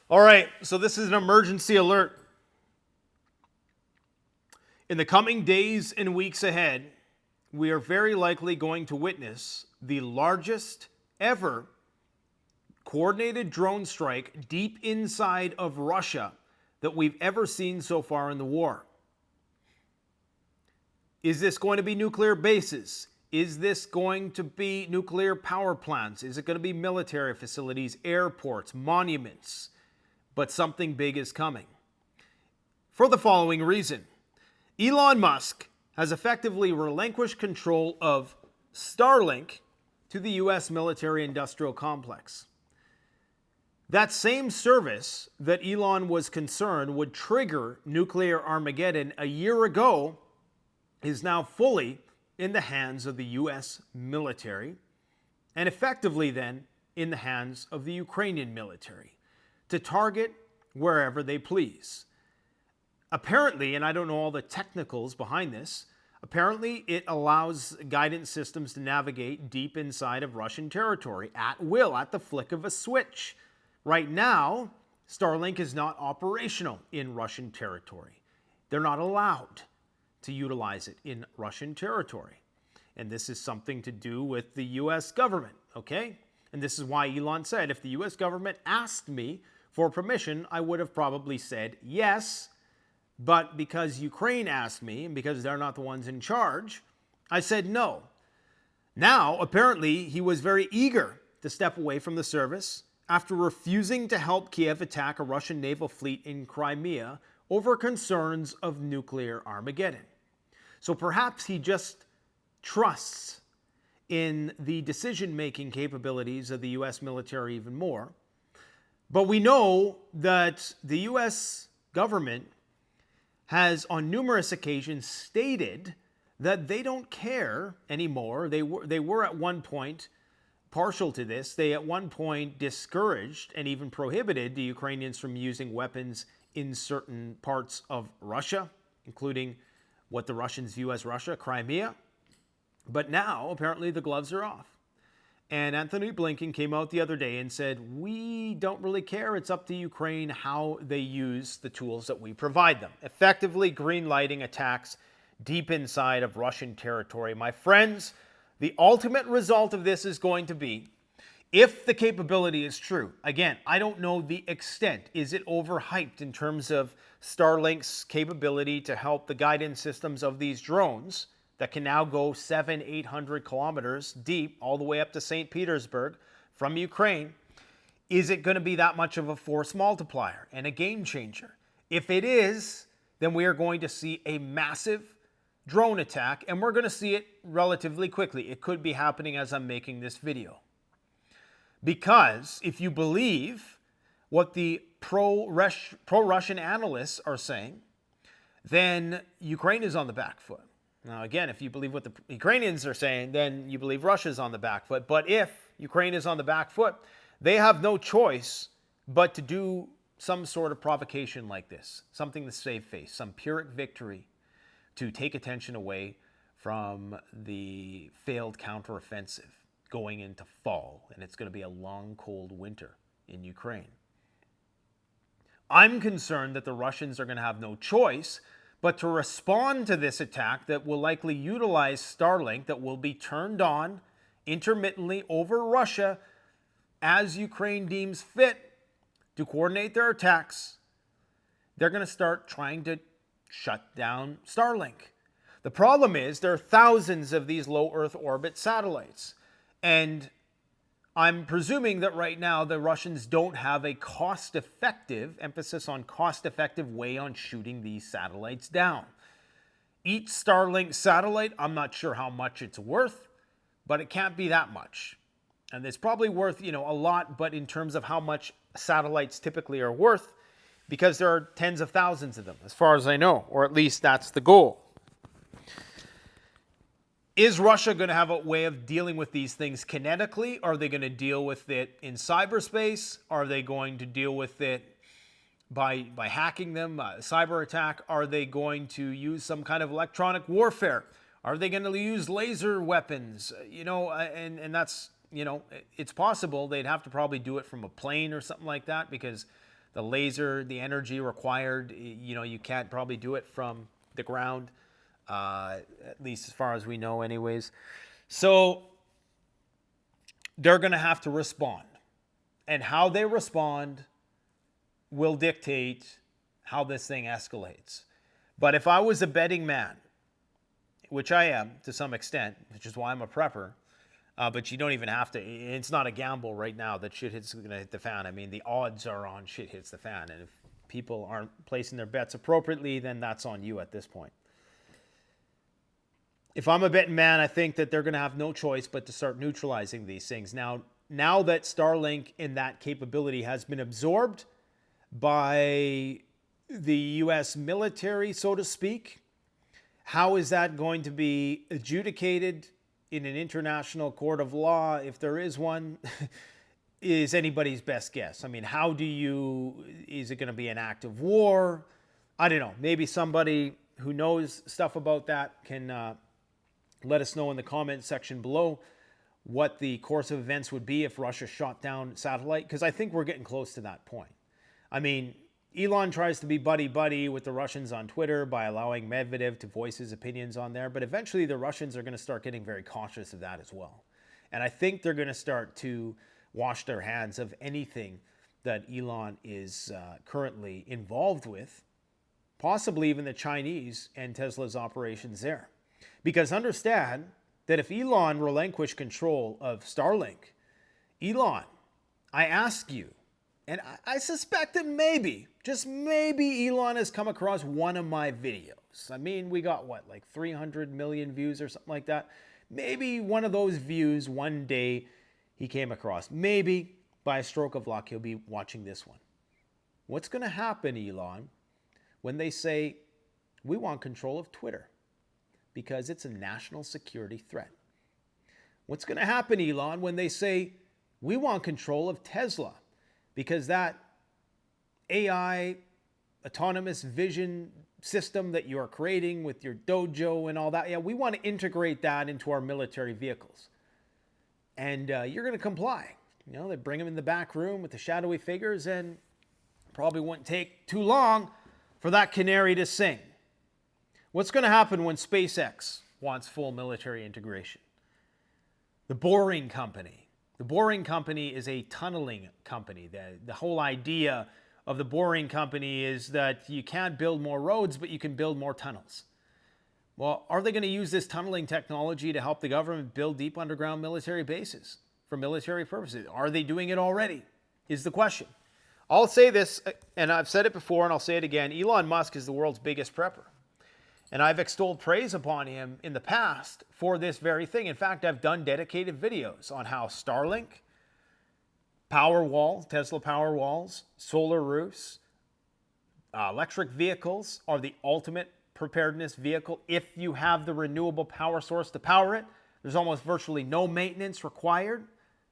All right, so this is an emergency alert. In the coming days and weeks ahead, we are very likely going to witness the largest ever coordinated drone strike deep inside of Russia that we've ever seen so far in the war. Is this going to be nuclear bases? Is this going to be nuclear power plants? Is it going to be military facilities, airports, monuments? But something big is coming. For the following reason, Elon Musk has effectively relinquished control of Starlink to the U.S. military-industrial complex. That same service that Elon was concerned would trigger nuclear Armageddon a year ago is now fully in the hands of the U.S. military and effectively then in the hands of the Ukrainian military to target wherever they please. Apparently, and I don't know all the technicals behind this, apparently it allows guidance systems to navigate deep inside of Russian territory at will, at the flick of a switch. Right now, Starlink is not operational in Russian territory. They're not allowed to utilize it in Russian territory. And this is something to do with the U.S. government, okay? And this is why Elon said, if the U.S. government asked me for permission, I would have probably said yes. But because Ukraine asked me, and because they're not the ones in charge, I said no. Now, apparently, he was very eager to step away from the service after refusing to help Kiev attack a Russian naval fleet in Crimea over concerns of nuclear Armageddon. So perhaps he just trusts in the decision-making capabilities of the U.S. military even more. But we know that the U.S. government has on numerous occasions stated that they don't care anymore. They were at one point partial to this. They at one point discouraged and even prohibited the Ukrainians from using weapons in certain parts of Russia, including what the Russians view as Russia, Crimea. But now, apparently, the gloves are off. And Anthony Blinken came out the other day and said, we don't really care. It's up to Ukraine how they use the tools that we provide them. Effectively green-lighting attacks deep inside of Russian territory. My friends, the ultimate result of this is going to be, if the capability is true, again, I don't know the extent. Is it overhyped in terms of Starlink's capability to help the guidance systems of these drones that can now go 700-800 kilometers deep all the way up to St. Petersburg from Ukraine? Is it going to be that much of a force multiplier and a game changer? If it is, then we are going to see a massive drone attack, and we're going to see it relatively quickly. It could be happening as I'm making this video. Because if you believe what the pro-Russian analysts are saying, then Ukraine is on the back foot. Now, again, if you believe what the Ukrainians are saying, then you believe Russia's on the back foot. But if Ukraine is on the back foot, they have no choice but to do some sort of provocation like this, something to save face, some Pyrrhic victory to take attention away from the failed counteroffensive going into fall. And it's going to be a long, cold winter in Ukraine. I'm concerned that the Russians are going to have no choice but to respond to this attack that will likely utilize Starlink, that will be turned on intermittently over Russia as Ukraine deems fit to coordinate their attacks. They're going to start trying to shut down Starlink. The problem is there are thousands of these low Earth orbit satellites. And I'm presuming that right now the Russians don't have a cost-effective, emphasis on cost-effective way on shooting these satellites down. Each Starlink satellite, I'm not sure how much it's worth, but it can't be that much. And it's probably worth, a lot, but in terms of how much satellites typically are worth, because there are tens of thousands of them, as far as I know, or at least that's the goal. Is Russia going to have a way of dealing with these things kinetically? Are they going to deal with it in cyberspace? Are they going to deal with it by hacking them, cyber attack? Are they going to use some kind of electronic warfare? Are they going to use laser weapons? And that's, it's possible. They'd have to probably do it from a plane or something like that, because the laser, the energy required, you can't probably do it from the ground, at least as far as we know anyways. So they're going to have to respond. And how they respond will dictate how this thing escalates. But if I was a betting man, which I am to some extent, which is why I'm a prepper, but you don't even have to. It's not a gamble right now that shit hits going to hit the fan. I mean, the odds are on shit hits the fan. And if people aren't placing their bets appropriately, then that's on you at this point. If I'm a betting man, I think that they're going to have no choice but to start neutralizing these things. Now that Starlink and that capability has been absorbed by the U.S. military, so to speak, how is that going to be adjudicated in an international court of law, if there is one, is anybody's best guess. I mean, is it going to be an act of war? I don't know. Maybe somebody who knows stuff about that can let us know in the comment section below what the course of events would be if Russia shot down satellite, because I think we're getting close to that point. I mean, Elon tries to be buddy-buddy with the Russians on Twitter by allowing Medvedev to voice his opinions on there, but eventually the Russians are going to start getting very cautious of that as well. And I think they're going to start to wash their hands of anything that Elon is currently involved with, possibly even the Chinese and Tesla's operations there. Because understand that if Elon relinquished control of Starlink, Elon, I ask you, and I suspect that maybe, just maybe, Elon has come across one of my videos. I mean, we got what, like 300 million views or something like that? Maybe one of those views one day he came across. Maybe by a stroke of luck he'll be watching this one. What's going to happen, Elon, when they say, we want control of Twitter because it's a national security threat? What's going to happen, Elon, when they say, we want control of Tesla because that AI autonomous vision system that you're creating with your dojo and all that, yeah, we want to integrate that into our military vehicles. And you're going to comply. You know, they bring them in the back room with the shadowy figures, and probably wouldn't take too long for that canary to sing. What's going to happen when SpaceX wants full military integration? The Boring Company. The Boring Company is a tunneling company. The whole idea of the Boring Company is that you can't build more roads, but you can build more tunnels. Well, are they going to use this tunneling technology to help the government build deep underground military bases for military purposes? Are they doing it already? Is the question. I'll say this, and I've said it before and I'll say it again. Elon Musk is the world's biggest prepper. And I've extolled praise upon him in the past for this very thing. In fact, I've done dedicated videos on how Starlink, Powerwall, Tesla Powerwalls, solar roofs, electric vehicles are the ultimate preparedness vehicle. If you have the renewable power source to power it, there's almost virtually no maintenance required.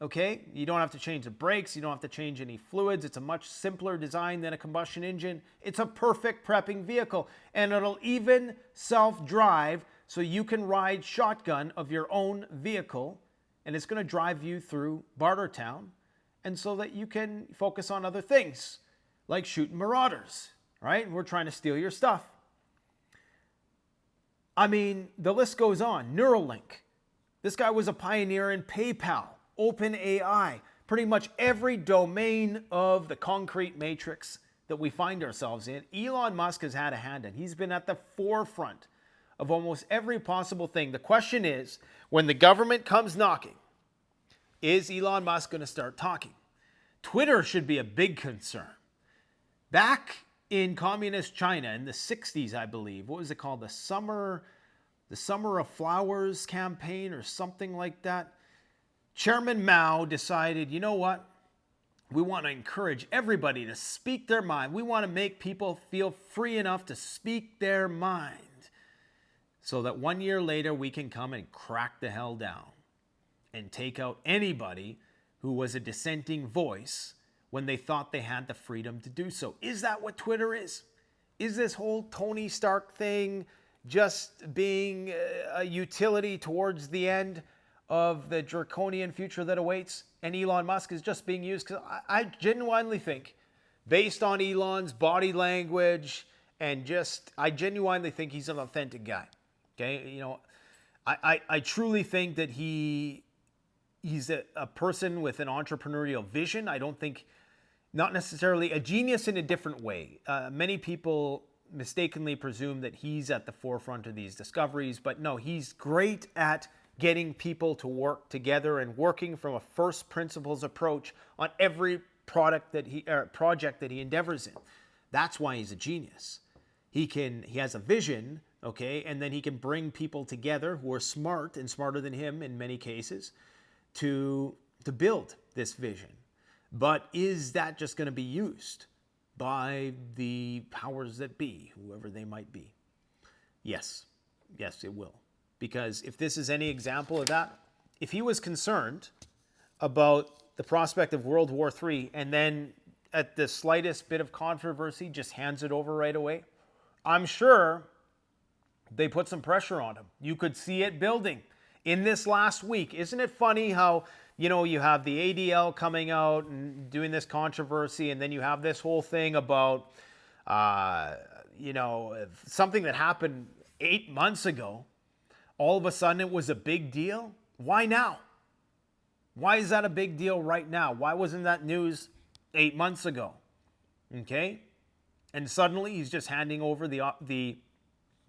Okay, you don't have to change the brakes. You don't have to change any fluids. It's a much simpler design than a combustion engine. It's a perfect prepping vehicle. And it'll even self-drive so you can ride shotgun of your own vehicle. And it's going to drive you through Bartertown. And so that you can focus on other things, like shooting marauders, right? We're trying to steal your stuff. I mean, the list goes on. Neuralink. This guy was a pioneer in PayPal. OpenAI, pretty much every domain of the concrete matrix that we find ourselves in, Elon Musk has had a hand in. He's been at the forefront of almost every possible thing. The question is, when the government comes knocking, is Elon Musk going to start talking? Twitter should be a big concern. Back in communist China in the 60s, I believe, what was it called? The Summer of Flowers campaign or something like that. Chairman Mao decided, you know what? We want to encourage everybody to speak their mind. We want to make people feel free enough to speak their mind so that 1 year later we can come and crack the hell down and take out anybody who was a dissenting voice when they thought they had the freedom to do so. Is that what Twitter is? Is this whole Tony Stark thing just being a utility towards the end of the draconian future that awaits, and Elon Musk is just being used? Because I genuinely think based on Elon's body language and just, I genuinely think he's an authentic guy. Okay, you know, I truly think that he's a person with an entrepreneurial vision. I don't think, not necessarily a genius in a different way. Many people mistakenly presume that he's at the forefront of these discoveries, but no, he's great at getting people to work together and working from a first principles approach on every project that he endeavors in. That's why he's a genius. He has a vision, okay, and then he can bring people together who are smart and smarter than him in many cases to build this vision. But is that just going to be used by the powers that be, whoever they might be? Yes, it will. Because if this is any example of that, if he was concerned about the prospect of World War III and then at the slightest bit of controversy just hands it over right away, I'm sure they put some pressure on him. You could see it building in this last week. Isn't it funny how, you know, you have the ADL coming out and doing this controversy, and then you have this whole thing about, you know, something that happened 8 months ago. All of a sudden it was a big deal. Why now? Why is that a big deal right now? Why wasn't that news 8 months ago? Okay? And suddenly he's just handing over the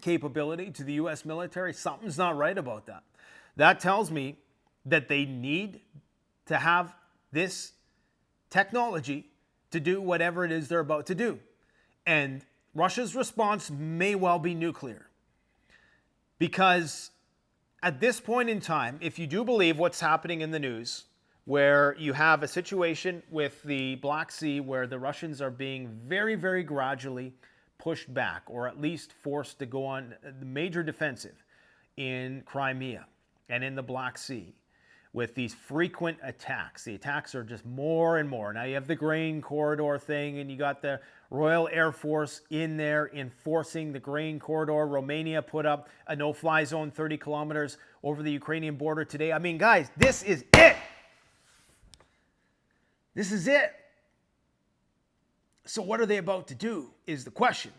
capability to the U.S. military. Something's not right about that. That tells me that they need to have this technology to do whatever it is they're about to do. And Russia's response may well be nuclear. Because at this point in time, if you do believe what's happening in the news, where you have a situation with the Black Sea where the Russians are being very, very gradually pushed back, or at least forced to go on the major defensive in Crimea and in the Black Sea, with these frequent attacks. The attacks are just more and more. Now you have the grain corridor thing, and you got the Royal Air Force in there enforcing the grain corridor. Romania put up a no-fly zone 30 kilometers over the Ukrainian border today. I mean, guys, this is it. This is it. So what are they about to do is the question.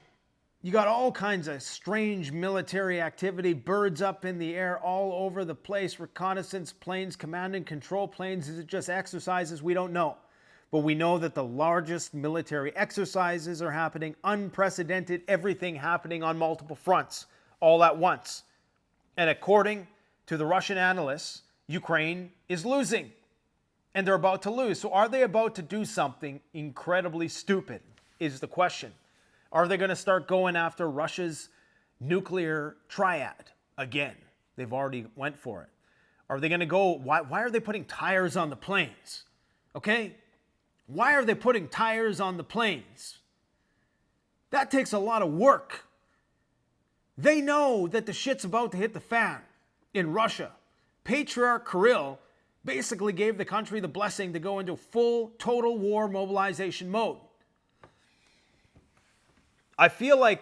You got all kinds of strange military activity, birds up in the air all over the place, reconnaissance planes, command and control planes. Is it just exercises? We don't know. But we know that the largest military exercises are happening, unprecedented, everything happening on multiple fronts all at once. And according to the Russian analysts, Ukraine is losing. And they're about to lose. So are they about to do something incredibly stupid is the question. Are they going to start going after Russia's nuclear triad again? They've already went for it. Are they going to go, why are they putting tires on the planes? Okay? Why are they putting tires on the planes? That takes a lot of work. They know that the shit's about to hit the fan in Russia. Patriarch Kirill basically gave the country the blessing to go into full, total war mobilization mode. I feel like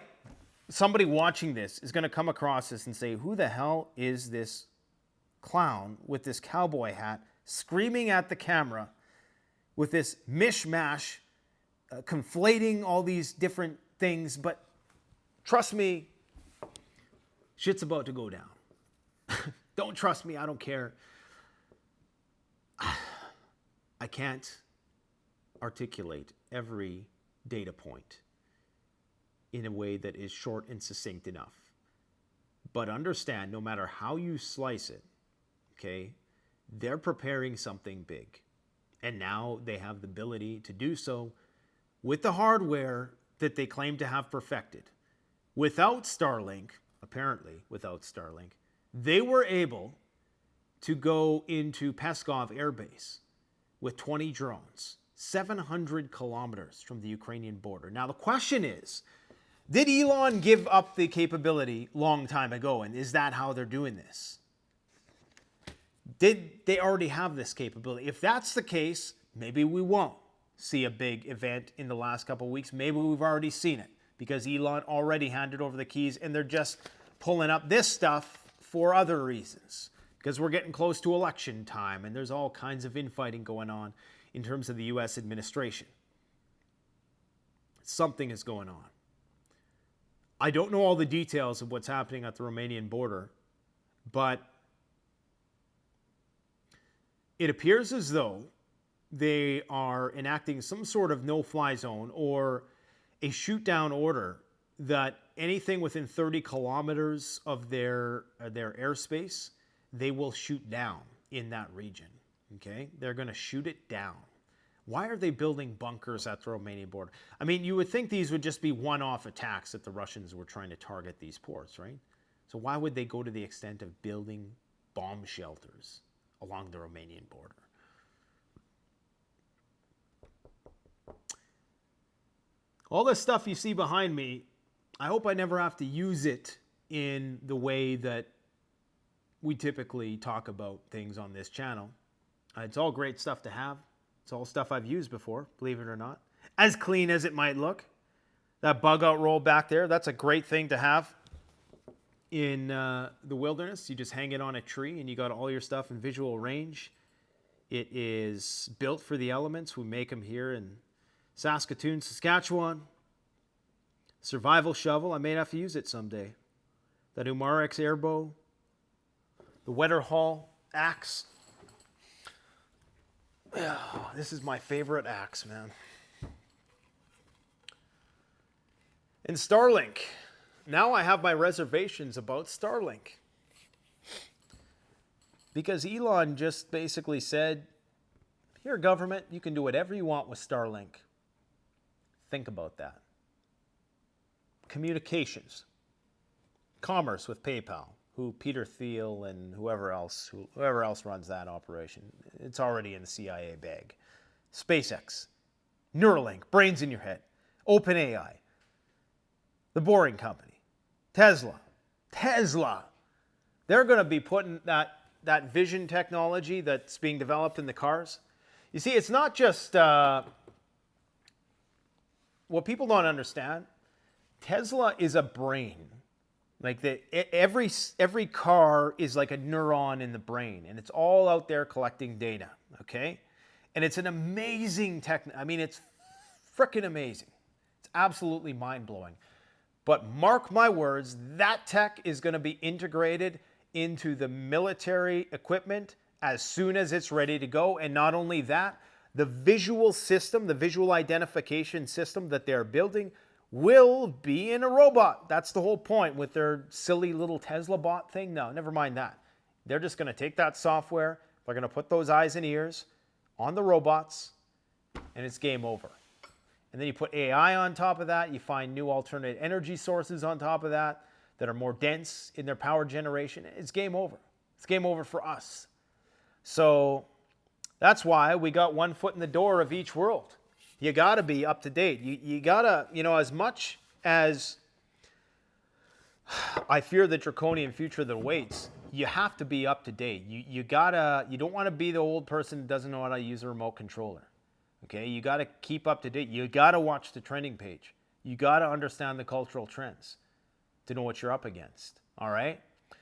somebody watching this is going to come across this and say, who the hell is this clown with this cowboy hat screaming at the camera with this mishmash, conflating all these different things? But trust me, shit's about to go down. Don't trust me, I don't care. I can't articulate every data point in a way that is short and succinct enough. But understand, no matter how you slice it, okay, they're preparing something big. And now they have the ability to do so with the hardware that they claim to have perfected. Without Starlink, apparently without Starlink, they were able to go into Peskov Air Base with 20 drones, 700 kilometers from the Ukrainian border. Now the question is, did Elon give up the capability long time ago, and is that how they're doing this? Did they already have this capability? If that's the case, maybe we won't see a big event in the last couple of weeks. Maybe we've already seen it because Elon already handed over the keys and they're just pulling up this stuff for other reasons. Because we're getting close to election time and there's all kinds of infighting going on in terms of the U.S. administration. Something is going on. I don't know all the details of what's happening at the Romanian border, but it appears as though they are enacting some sort of no-fly zone or a shoot-down order that anything within 30 kilometers of their airspace, they will shoot down in that region. Okay? They're going to shoot it down. Why are they building bunkers at the Romanian border? I mean, you would think these would just be one-off attacks that the Russians were trying to target these ports, right? So why would they go to the extent of building bomb shelters along the Romanian border? All this stuff you see behind me, I hope I never have to use it in the way that we typically talk about things on this channel. It's all great stuff to have. It's all stuff I've used before, believe it or not. As clean as it might look. That bug out roll back there, that's a great thing to have in the wilderness. You just hang it on a tree and you got all your stuff in visual range. It is built for the elements. We make them here in Saskatoon, Saskatchewan. Survival shovel. I may have to use it someday. That Umarex airbow. The Wetterhall axe. Oh, this is my favorite axe, man. And Starlink. Now I have my reservations about Starlink. Because Elon just basically said, here, government, you can do whatever you want with Starlink. Think about that. Communications. Commerce with PayPal, who Peter Thiel and whoever else runs that operation. It's already in the CIA bag. SpaceX. Neuralink, brains in your head. OpenAI. The Boring Company. Tesla. They're going to be putting that vision technology that's being developed in the cars. You see, it's not just what people don't understand. Tesla is a brain. Like every car is like a neuron in the brain, and it's all out there collecting data. Okay, and it's an amazing I mean, it's freaking amazing. It's absolutely mind blowing. But mark my words, that tech is going to be integrated into the military equipment as soon as it's ready to go. And not only that, the visual system, the visual identification system that they're building will be in a robot. That's the whole point with their silly little Tesla bot thing. No, never mind that. They're just going to take that software, they're going to put those eyes and ears on the robots, and it's game over. And then you put AI on top of that. You find new alternate energy sources on top of that are more dense in their power generation. It's game over. It's game over for us. So that's why we got one foot in the door of each world. You got to be up to date. You got to, as much as I fear the draconian future that awaits, you have to be up to date. You don't want to be the old person that doesn't know how to use a remote controller. Okay, you got to keep up to date. You got to watch the trending page. You got to understand the cultural trends to know what you're up against. All right?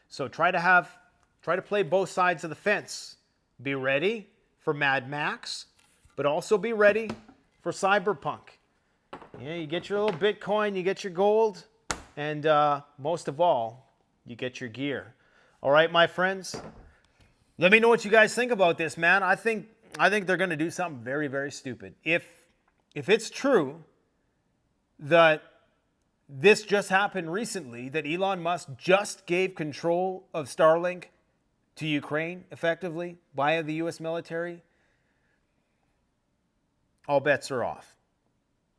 So try to play both sides of the fence. Be ready for Mad Max, but also be ready for Cyberpunk. Yeah, you get your little Bitcoin, you get your gold, and most of all, you get your gear. All right, my friends? Let me know what you guys think about this, man. I think they're going to do something very, very stupid. If it's true that this just happened recently, that Elon Musk just gave control of Starlink to Ukraine, effectively, via the U.S. military, all bets are off.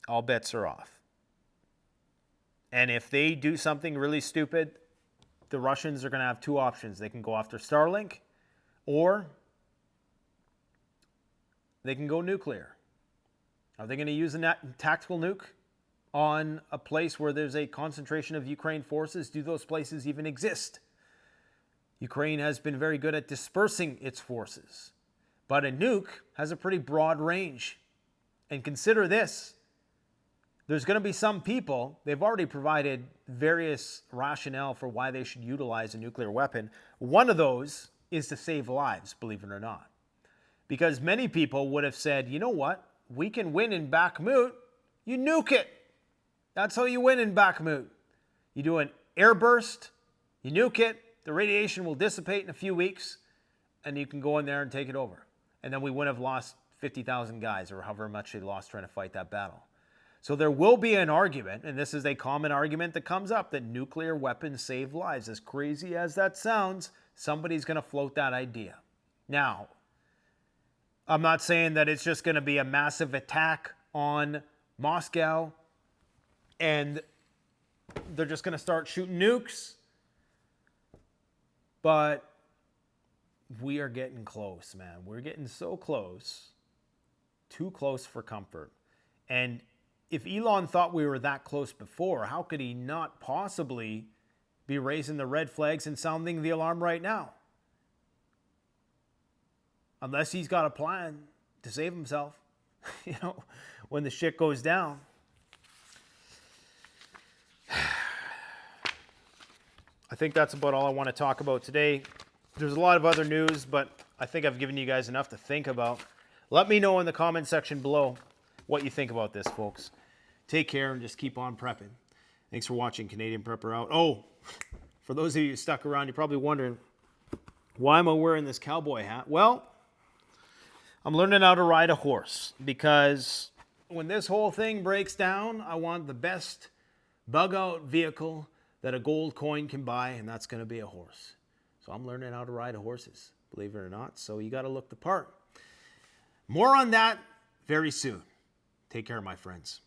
All bets are off. And if they do something really stupid, the Russians are going to have two options. They can go after Starlink, or they can go nuclear. Are they going to use a tactical nuke on a place where there's a concentration of Ukraine forces? Do those places even exist? Ukraine has been very good at dispersing its forces, but a nuke has a pretty broad range. And consider this, there's going to be some people, they've already provided various rationale for why they should utilize a nuclear weapon. One of those is to save lives, believe it or not. Because many people would have said, you know what, we can win in Bakhmut, you nuke it. That's how you win in Bakhmut. You do an air burst, you nuke it, the radiation will dissipate in a few weeks, and you can go in there and take it over. And then we wouldn't have lost 50,000 guys or however much they lost trying to fight that battle. So there will be an argument, and this is a common argument that comes up, that nuclear weapons save lives. As crazy as that sounds, somebody's going to float that idea. Now, I'm not saying that it's just going to be a massive attack on Moscow and they're just going to start shooting nukes. But we are getting close, man. We're getting so close. Too close for comfort. And if Elon thought we were that close before, how could he not possibly be raising the red flags and sounding the alarm right now? Unless he's got a plan to save himself, when the shit goes down. I think that's about all I want to talk about today. There's a lot of other news, but I think I've given you guys enough to think about. Let me know in the comment section below what you think about this, folks. Take care and just keep on prepping. Thanks for watching Canadian Prepper Out. Oh, for those of you stuck around, you're probably wondering, why am I wearing this cowboy hat? Well, I'm learning how to ride a horse because when this whole thing breaks down, I want the best bug-out vehicle that a gold coin can buy, and that's going to be a horse. So I'm learning how to ride horses, believe it or not. So you got to look the part. More on that very soon. Take care, my friends.